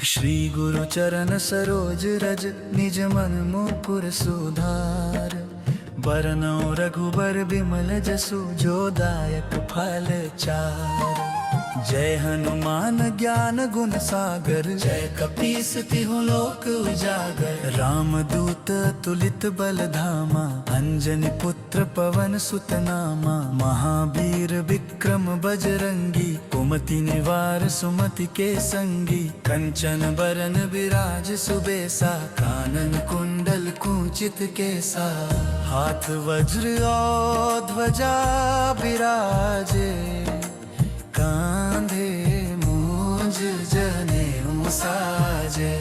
श्री गुरु चरण सरोज रज निज मन मुकुर सुधार। बरनौ रघुबर बिमल जसु जो दायक फल चार। जय हनुमान ज्ञान गुण सागर जय कपीस तिहुँ लोक उजागर। राम दूत तुलित बल धामा अंजनी पुत्र पवन सुत नामा। महावीर विक्रम बजरंगी कुमति निवार सुमति के संगी। कंचन बरन विराज सुबेसा कानन कुंडल कुंचित केसा। हाथ वज्र और ध्वजा विराजे कांधे मूंज जनेऊ साजे।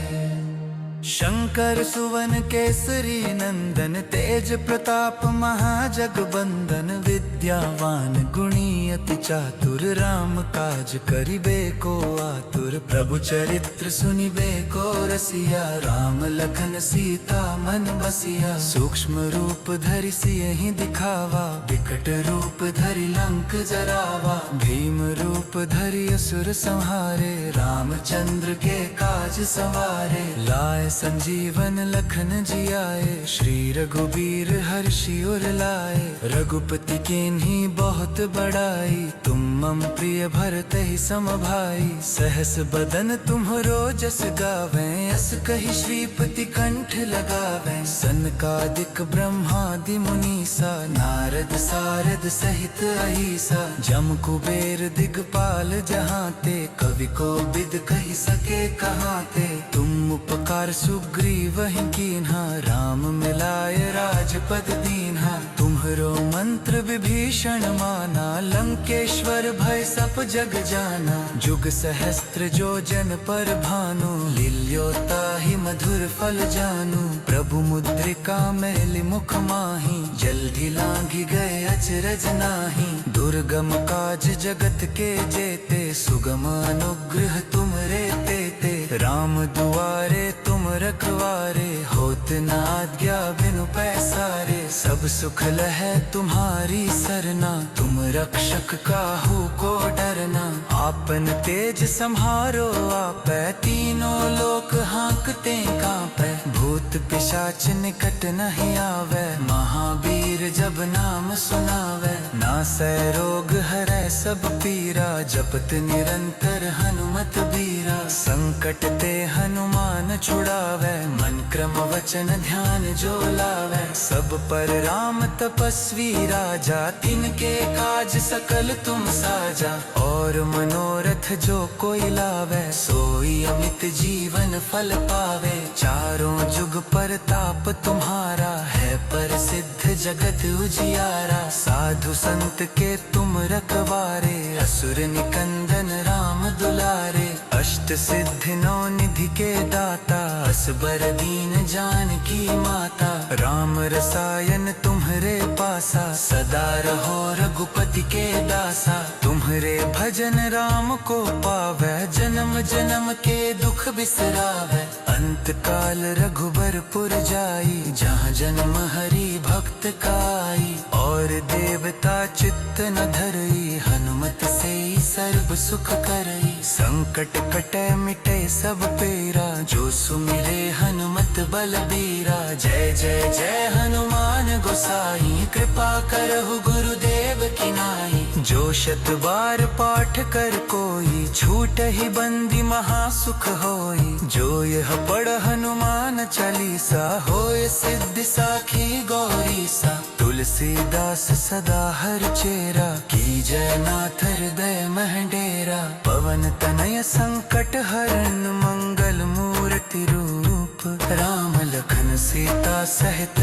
शंकर सुवन केसरी नंदन तेज प्रताप महाजगबंदन। विद्यावान गुणी अति चातुर राम काज करिबे को आतुर। प्रभु चरित्र सुनिबे को रसिया राम लखन सीता मन बसिया। सूक्ष्म रूप धरि सियहि दिखावा विकट रूप धरि लंक जरावा। भीम रूप धरि असुर संहारे रामचंद्र के काज सवारे। लाए संजीवन लखन जियाए श्री रघुबीर हर्षि उर लाए। रघुपति कीन्ही बहुत बड़ाई तुम मम प्रिय भरतहि सम भाई। सहस बदन तुम्हरो जस गावें अस कहि श्रीपति कंठ लगावें। सनकादिक ब्रह्मादि मुनीसा नारद सारद सहित अहिसा। जम कुबेर दिगपाल जहांते कवि कोविद कहि सके कहाते। तुम उपकार सुग्रीव ही कीन्हा राम मिलाय राजपद दीन्हा। तुम्हरो मंत्र विभीषण माना लंकेश्वर भय सब जग जाना। जुग सहस्त्र जो जन पर भानु लील्यो ताहि मधुर फल जानू। प्रभु मुद्रिका मैली मुख माही जल्दी लांघि गए अचरज नाही। दुर्गम काज जगत के जेते सुगम अनुग्रह तुमरे तेते। राम दुआरे तुम रखवारे होत न आज्ञा बिनु पैसारे। सब सुख लहै तुम्हारी सरना तुम रक्षक काहू को डरना। आपन तेज सम्हारो आपै तीनों लोक हाँकते कांपै। भूत पिशाच निकट नहीं आवे महावीर जब नाम सुनावे। नासै रोग हरै सब पीरा जपत निरंतर हनुमत बीरा। संकट ते हनुमान छुड़ावे मन क्रम वचन ध्यान जो लावे। सब पर राम तपस्वी राजा तिनके काज सकल तुम साजा। और मनोरथ जो कोई लावे सोई अमित जीवन फल पावे। चारों जुग परताप तुम्हारा है प्रसिद्ध जगत उजियारा। साधु संत के तुम रखवारे असुर निकंदन राम दुलारे। अष्ट सिद्धि नौ निधि के दाता असबर दीन जानकी माता। राम रसायन तुम्हरे पासा सदा रहो रघुपति के दासा। तुम्हरे भजन राम को पावै जन्म जन्म के दुख बिसरावै। अंत काल रघुबर पुर जाई जहाँ जन्म हरि भक्त काई। और देवता चित्त न धरई हनुमत से सर्व सुख करई। संकट कटै मिटै सब पीरा जो सुमिरे हनुमत बलबीरा। जय जय जय हनुमान गोसाई कृपा करहु गुरुदेव की नाई। जो शत बार पाठ कर कोई छूटहि बंदी महासुख होई। जो यह पढ़ हनुमान चालीसा होय सिद्धि साखी गौरीसा। तुलसीदास सदा हर चेरा कीजय नाथ हृदय महडेरा। पवन तनय संकट हरन मंगल मूर्ति रूप। राम लखन सीता सहित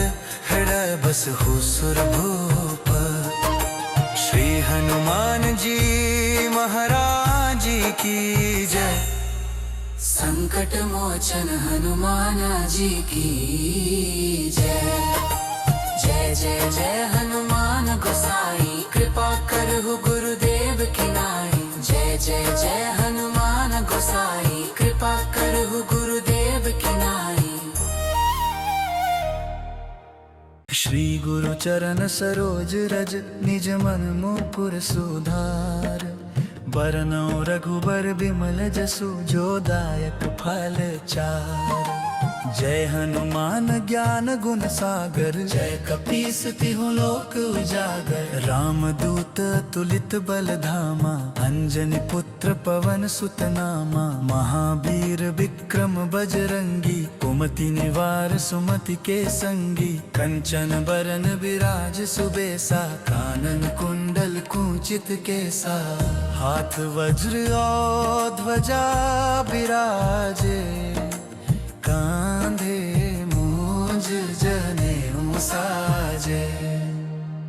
हृदय बसहु सुरभूप। श्री हनुमान जी महाराज की जय। संकट मोचन हनुमान जी की जय। जय जय जय हनुमान गोसाई कृपा करहु गुरुदेव की नाई। जय जय जय हनुमान गोसाई कृपा करहु गुरुदेव की नाई। श्री गुरु चरण सरोज रज निज मन मुकुर सुधार। बरनौ रघुबर बिमल जसु जो दायक फल चार। जय हनुमान ज्ञान गुण सागर, जय कपीस तिहुँ लोक उजागर। राम दूत अतुलित बल धामा, अंजनी पुत्र पवन सुत नामा। महावीर विक्रम बजरंगी, कुमति निवार सुमति के संगी। कंचन बरन विराज सुबेसा, कानन कुंडल कुंचित केसा। हाथ वज्र और ध्वजा विराजे, कांधे मूंज जनेऊ साजे।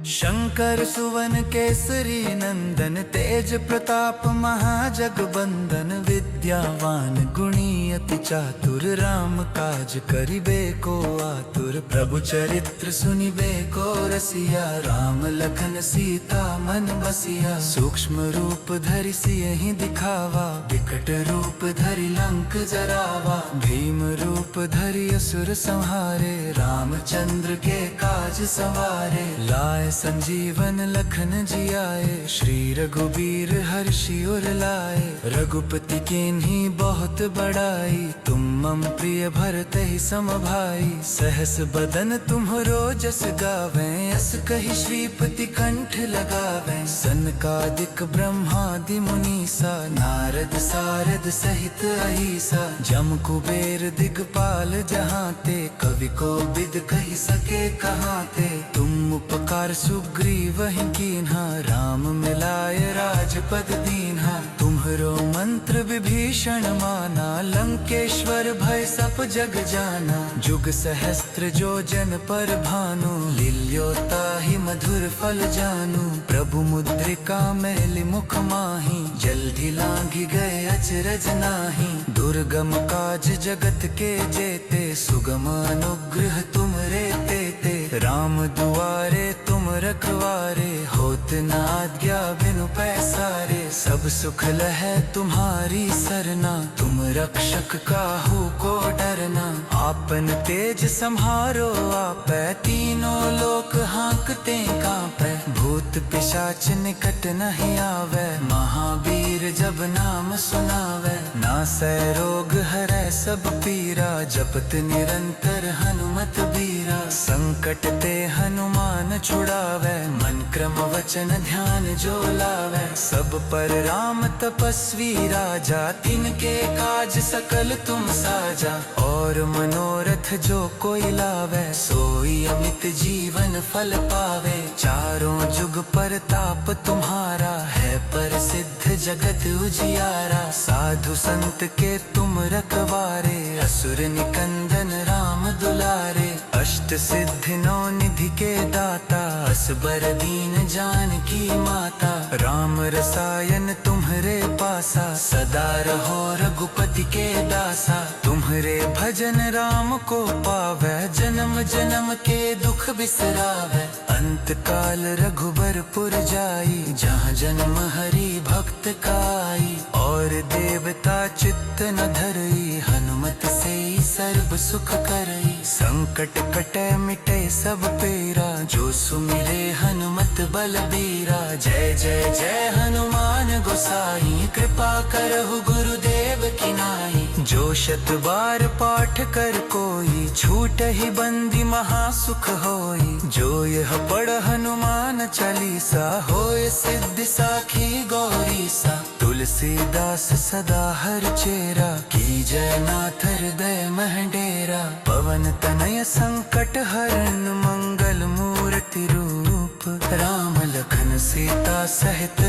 शंकर सुवन केसरी नंदन, तेज प्रताप महाजगबंदन। विद्यावान गुणी अति चातुर, राम काज करिबे को आतुर। प्रभु चरित्र सुनिबे को रसिया, राम लखन सीता मन बसिया। सूक्ष्म रूप धरि सियहि दिखावा, विकट रूप धरि लंक जरावा। भीम रूप धरि असुर संहारे, रामचंद्र के काज सवारे। लाए संजीवन लखन जियाए, श्री रघुबीर हर्षि उर लाए। रघुपति कीन्ही बहुत बड़ाई, तुम मम प्रिय भरत ही सम भाई। सहस बदन तुम्हरो जस गावें, अस कहि श्रीपति कंठ लगावें। सनकादिक ब्रह्मादि मुनीसा, नारद सारद सहित अहिसा। जम कुबेर दिगपाल जहांते, कवि को बिद कहि सके कहाते। तुम उपकार सुग्रीव ही कीन्हा, राम मिलाय राजपद दीन्हा। तुम्हरो मंत्र विभीषण माना, लंकेश्वर भय सब जग जाना। जुग सहस्त्र जो जन पर भानु, लील्यो ताहि मधुर फल जानू। प्रभु मुद्रिका मैलि मुख माही, जल्दी लांघि गए अचरज नाही। दुर्गम काज जगत के जेते, सुगम अनुग्रह तुमरे तेते। राम दुआरे तुम रखवारे, होत न आज्ञा बिनु पैसारे। सब सुख लहै तुम्हारी सरना, तुम रक्षक काहू को डरना। आपन तेज सम्हारो आपै, तीनों लोक हाँकते कांपै। भूत पिशाच निकट नहीं आवे, महावीर जब नाम सुनावे। नासै रोग हरै सब पीरा, जपत निरंतर हनुमत बीरा। संकट ते हनुमान छुड़ावे, मन क्रम वचन ध्यान जो लावे। सब पर राम तपस्वी राजा, तिनके काज सकल तुम साजा। और मनोरथ जो कोई लावे, सोई अमित जीवन फल पावे। चारों जुग परताप तुम्हारा, है प्रसिद्ध जगत उजियारा। साधु संत के तुम रखवारे, असुर निकंदन राम दुलारे। अष्ट सिद्धि नौ निधि के दाता, असबर दीन जानकी माता। राम रसायन तुम्हरे पासा, सदा रहो रघुपति के दासा। तुम्हरे भजन राम को पावै, जन्म जन्म के दुख बिसरावै। अंत काल रघुबरपुर जाई, जहाँ जन्म हरि भक्त काई। और देवता चित्त न धरई, हनुमत से सर्व सुख करई। संकट कटे मिटे सब पीरा, जो सुमिरे हनुमत बलबीरा। जय जय जय हनुमान गोसाई, कृपा करहु गुरुदेव की नाई। जो शत बार पाठ कर कोई, छूट ही बंदी महासुख होई। जो यह पढ़ हनुमान चालीसा, होय सिद्धि साखी गौरीसा। तुलसीदास सदा हर चेरा, की जय नाथ हृदय महडेरा। पवन तनय संकट हरण, मंगल मूर्ति रूप। राम लखन सीता सहित,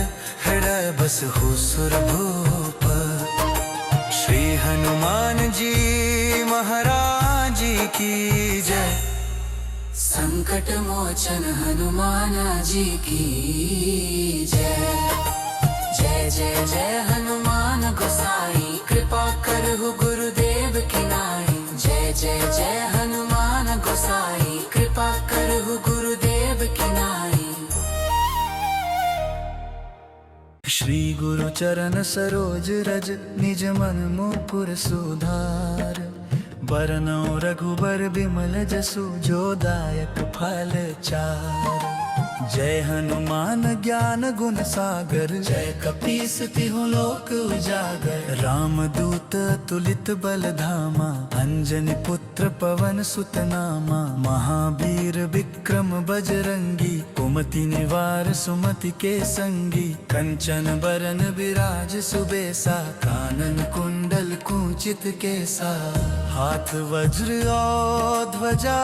हृदय बसहु सुरभूप। श्री हनुमान जी महाराज की जय। संकट मोचन हनुमान जी की जय। जय जय जय हनुमान गोसाई, कृपा करहु गुरुदेव की नाई। जय जय जय हनुमान गोसाई, कृपा करहु गुरुदेव की नाई। श्री गुरु चरण सरोज रज, निज मन मुकुर सुधार। बरनौ रघुबर बिमल जसु, जो दायक फल चार। जय हनुमान ज्ञान गुण सागर, जय कपीस तिहुँ लोक उजागर। राम दूत तुलित बल धामा, अंजनी पुत्र पवन सुत नामा। महावीर विक्रम बजरंगी, कुमति निवार सुमति के संगी। कंचन बरन विराज सुबेसा, कानन कुंडल कुंचित केसा। हाथ वज्र और ध्वजा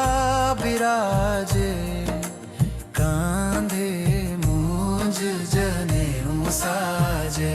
विराजे, कांधे मूंज जनेऊ साजे।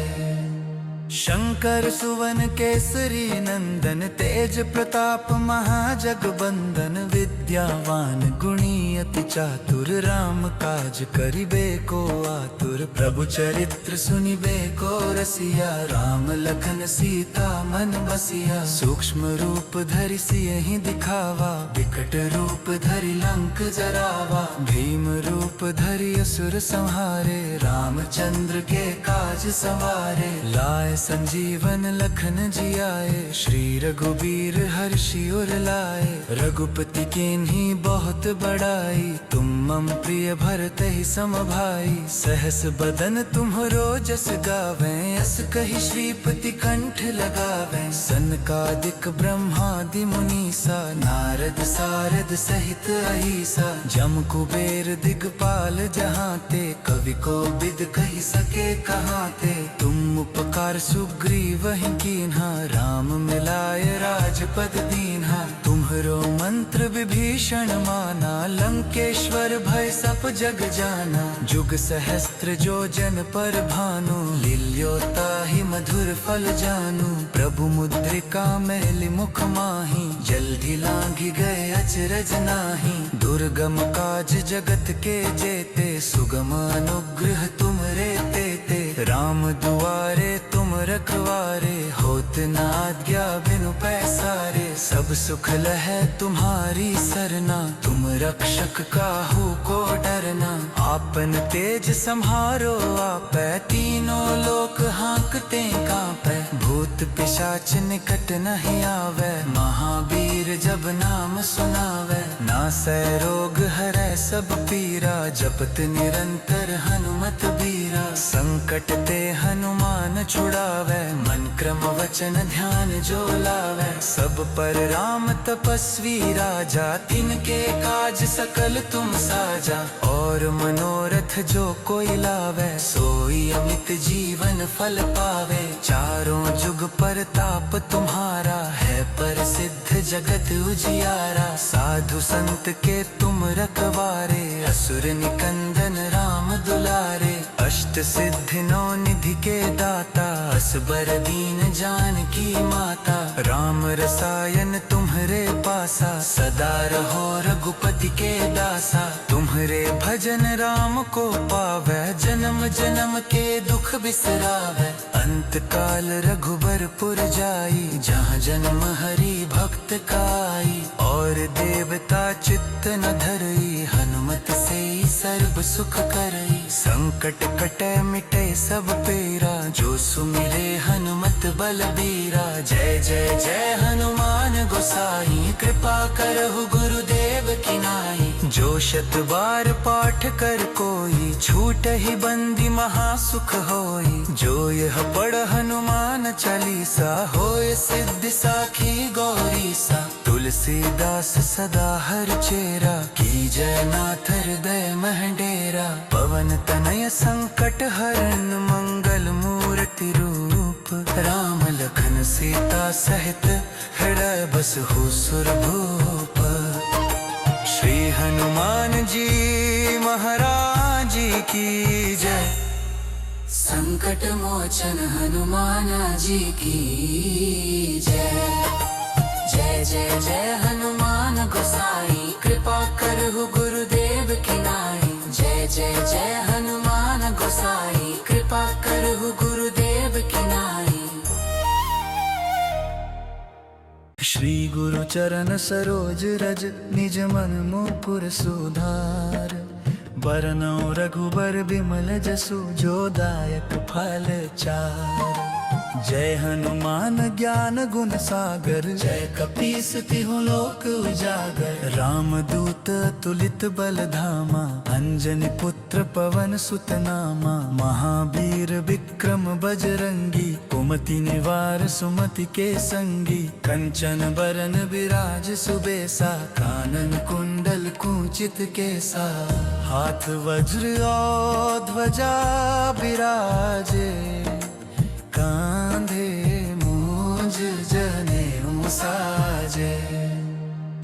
शंकर सुवन केसरी नंदन, तेज प्रताप महाजगबंदन। विद्यावान गुणी अति चातुर, राम काज करिबे को आतुर। प्रभु चरित्र सुनिबे को रसिया, राम लखन सीता मन बसिया। सूक्ष्म रूप धरि सियहि दिखावा, विकट रूप धरि लंक जरावा। भीम रूप धरि असुर संहारे, रामचंद्र के काज सवारे। लाए संजीवन लखन जियाए, श्री रघुबीर हर्षि उर लाए। रघुपति कीन्ही बहुत बड़ाई, तुम मम प्रिय भरत ही सम भाई। सहस बदन तुम्हरो जस गावें, यस कहि श्रीपति कंठ लगावें। सनकादिक ब्रह्मादि मुनीसा, नारद सारद सहित अहीसा। जम कुबेर दिगपाल जहांते, कवि कोविद कहि सके कहाते। तुम उपकार सुग्रीव ही कीन्हा, राम मिलाय राजपद दीन्हा। तुम्हरो मंत्र विभीषण माना, लंकेश्वर भय सब जग जाना। जुग सहस्त्र जो जन पर भानु, लील्यो ताहि मधुर फल जानू। प्रभु मुद्रिका मैलि मुख माही, जल्दी लांघि गए अचरज नाही। दुर्गम काज जगत के जेते, सुगम अनुग्रह तुमरे तेते। राम दुआरे तुम रखवारे, होत न आज्ञा बिनु पैसारे। सब सुख लहै तुम्हारी सरना, तुम रक्षक काहू को डरना। आपन तेज सम्हारो आपै, तीनों लोक हाँकते कांपै। भूत पिशाच निकट नहीं आवे, महावीर जब नाम सुनावे। नासै रोग हरै सब पीरा, जपत निरंतर हनुमत बीरा। संकट ते हनुमान छुड़ावे, मन क्रम वचन ध्यान जो लावे। सब पर राम तपस्वी राजा, तिनके काज सकल तुम साजा। और मनोरथ जो कोई लावे, सोई अमित जीवन फल पावे। चारों जुग परताप तुम्हारा, है प्रसिद्ध जगत उजियारा। साधु संत के तुम रखवारे, असुर निकंदन राम दुलारे। अष्ट सिद्धि नौ निधि के दाता, असबर दीन जानकी माता। राम रसायन तुम्हरे पासा, सदा रहो रघुपति के दासा। तुम्हरे भजन राम को पावै, जन्म जन्म के दुख बिसरावै। अंत काल रघुबरपुर जाई, जहाँ जन्म हरि भक्त काई। और देवता चित्त न धरई, हनुमत से सर्व सुख करई। संकट कटै मिटै सब पीरा, जो सुमिरे हनुमत बलबीरा। जय जय जय हनुमान गोसाई, कृपा करहु गुरुदेव की नाई। जो शत बार पाठ कर कोई, छूटहि बंदी महासुख होई। जो यह पढ़ हनुमान चालीसा, होय सिद्धि साखी गौरीसा। तुलसीदास सदा हर चेरा, की जय नाथ हृदय महडेरा। पवन तनय संकट हरन, मंगल मूर्ति रूप। राम लखन सीता सहित, हृदय बसहु सुरभूप। श्री हनुमान जी महाराज की जय। संकट मोचन हनुमान जी की जय। जय जय जय हनुमान गोसाई, कृपा करहु गुरुदेव की नाई। जय जय जय हनुमान गोसाई, कृपा करहु गुरुदेव की नाई। श्री गुरु चरण सरोज रज, निज मन मुकुर सुधार। बरनउँ रघुबर बिमल जसु, जो दायक फल चार। जय हनुमान ज्ञान गुण सागर, जय कपीस तिहुँ लोक उजागर। राम दूत तुलित बल धामा, अंजनी पुत्र पवन सुत नामा, महावीर विक्रम बजरंगी, कुमति निवार सुमति के संगी, कंचन बरन विराज सुबेसा, कानन कुंडल कुंचित केसा, हाथ वज्र और ध्वजा विराजे, कांधे मूंज जनेऊ साजे।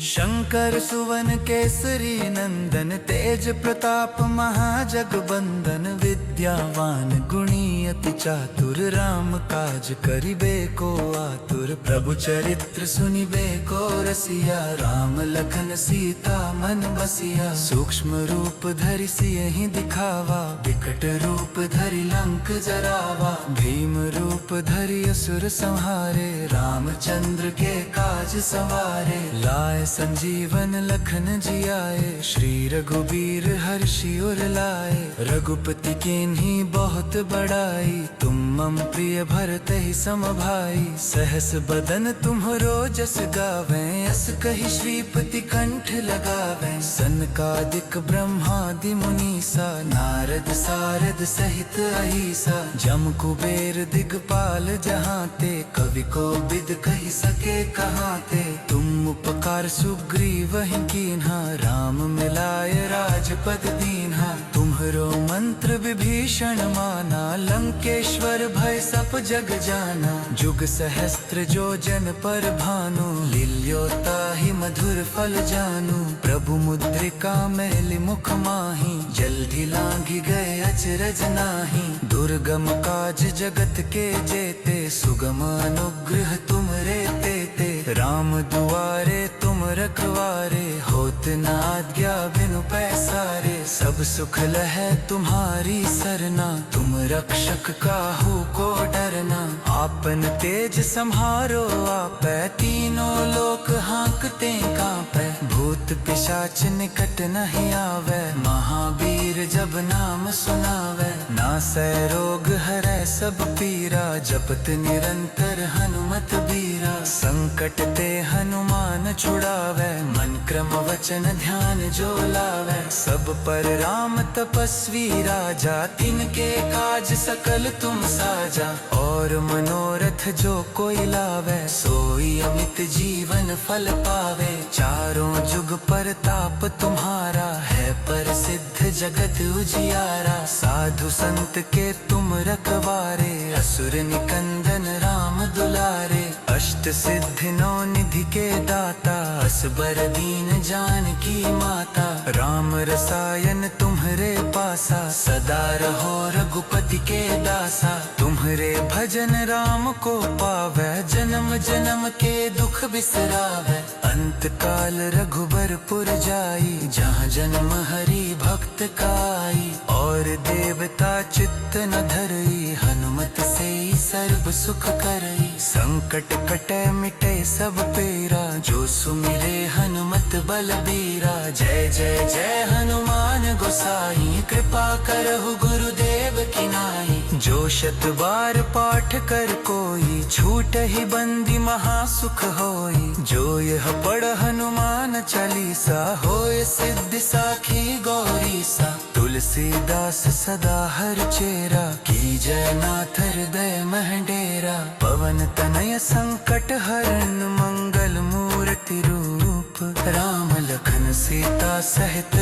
शंकर सुवन केसरी नंदन, तेज प्रताप महाजगबंदन, विद्यावान गुणी अति चातुर, राम काज करिबे को आतुर, प्रभु चरित्र सुनिबे को रसिया, राम लखन सीता मन बसिया, सूक्ष्म रूप धरि सियहि दिखावा, विकट रूप धरि लंक जरावा, भीम रूप धरि असुर संहारे, रामचंद्र के काज सवारे, लाए संजीवन लखन जियाए, श्री रघुबीर हर्षि उर लाए, रघुपति कीन्ही बहुत बड़ाई, तुम मम प्रिय भरत ही सम भाई, सहस बदन तुम्हरो जस गावें, यस कहि श्रीपति कंठ लगावें, सनकादिक ब्रह्मादि मुनीसा, नारद सारद सहित अहिसा, जम कुबेर दिगपाल जहांते, कवि को बिद कहि सके कहाते, तुम उपकार सुग्रीव ही कीन्हा, राम मिलाय राजपद दीन्हा, तुम्हरो मंत्र विभीषण माना, लंकेश्वर भय सब जग जाना, जुग सहस्त्र जो जन पर भानु, लील्योता ही मधुर फल जानू, प्रभु मुद्रिका मैलि मुख माही, जल्दी लांघि गए अचरज नाही, दुर्गम काज जगत के जेते, सुगम अनुग्रह तुमरे तेते, राम दुआरे तुम रखवारे, होत न आज्ञा बिनु पैसारे, सब सुख लहै तुम्हारी सरना, तुम रक्षक काहू को डरना, आपन तेज सम्हारो आपै, तीनों लोक हाँकते कांपै, भूत पिशाच निकट नहीं आवे, महावीर जब नाम सुनावे, नासै रोग हरै सब पीरा, जपत निरंतर हनुमत बीरा, संकट ते हनुमान छुड़ावे, मन क्रम वचन ध्यान जो लावे, सब पर राम तपस्वी राजा, तिनके काज सकल तुम साजा, और मनोरथ जो कोई लावे, सोई अमित जीवन फल पावे, चारों जुग परताप तुम्हारा, है प्रसिद्ध जगत उजियारा, साधु संत के तुम रखवारे, असुर निकंदन राम दुलारे, अष्ट सिद्धि नौ निधि के दाता, असबर दीन जानकी माता, राम रसायन तुम्हरे पासा, सदा रहो रघुपति के दासा, तुम्हरे भजन राम को पावै, जन्म जन्म के दुख बिसरावै, अंत काल रघुबरपुर जाई, जहाँ जन्म हरि भक्त काई, और देवता चित्त न धरई, हनुमत से सर्व सुख करई, संकट कटै मिटै सब पीरा, जो सुमिरे हनुमत बलबीरा, जय जय जय हनुमान गोसाई, कृपा करहु गुरुदेव की नाई, जो शत बार पाठ कर कोई, छूट ही बंदी महासुख होई, जो यह पढ़ हनुमान चालीसा, होय सिद्धि साखी गौरीसा, तुलसीदास सदा हर चेरा, की जय नाथ हृदय महडेरा, पवन तनय संकट हरण, मंगल मूर्ति रूप, राम लखन सीता सहित,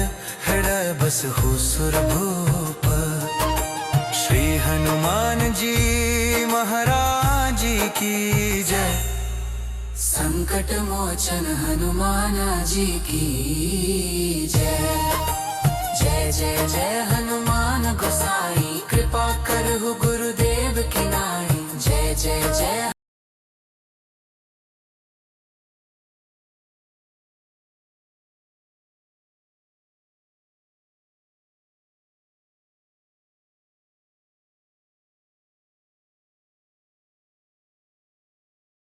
हृदय बसहु सुरभूप, श्री हनुमान जी महाराज की जय, संकट मोचन हनुमान जी की जय, जय जय जय हनुमान गोसाई, कृपा करहु गुरुदेव की नाई, जय जय जय